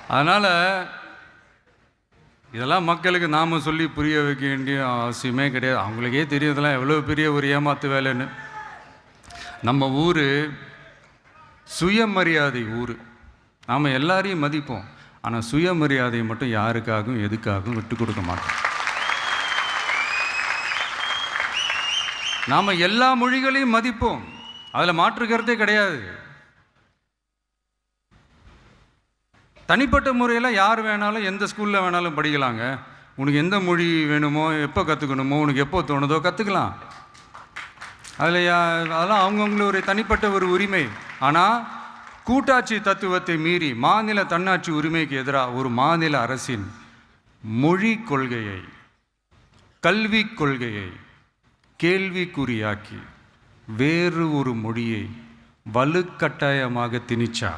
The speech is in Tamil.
அதனால் இதெல்லாம் மக்களுக்கு நாம் சொல்லி புரிய வைக்க வேண்டிய அவசியமே கிடையாது. அவங்களுக்கே தெரியறதெல்லாம் எவ்வளோ பெரிய ஒரு ஏமாத்து வேலைன்னு. நம்ம ஊர் சுயமரியாதை ஊர். நாம் எல்லாரையும் மதிப்போம், ஆனால் சுயமரியாதையை மட்டும் யாருக்காகவும் எதுக்காகவும் விட்டு கொடுக்க மாட்டோம். நாம் எல்லா மொழிகளையும் மதிப்போம், அதில் மாற்றுக்கிறதே கிடையாது. தனிப்பட்ட முறையில் யார் வேணாலும் எந்த ஸ்கூலில் வேணாலும் படிக்கலாங்க. உனக்கு எந்த மொழி வேணுமோ, எப்போ கற்றுக்கணுமோ, உனக்கு எப்போ தோணுதோ கற்றுக்கலாம். அதெல்லாம் அவங்கவுங்கள ஒரு தனிப்பட்ட ஒரு உரிமை. ஆனால் கூட்டாட்சி தத்துவத்தை மீறி மாநில தன்னாட்சி உரிமைக்கு எதிராக ஒரு மாநில அரசின் மொழி கொள்கையை, கல்வி கொள்கையை கேள்விக்குறியாக்கி வேறு ஒரு மொழியை வலுக்கட்டாயமாக திணிச்சா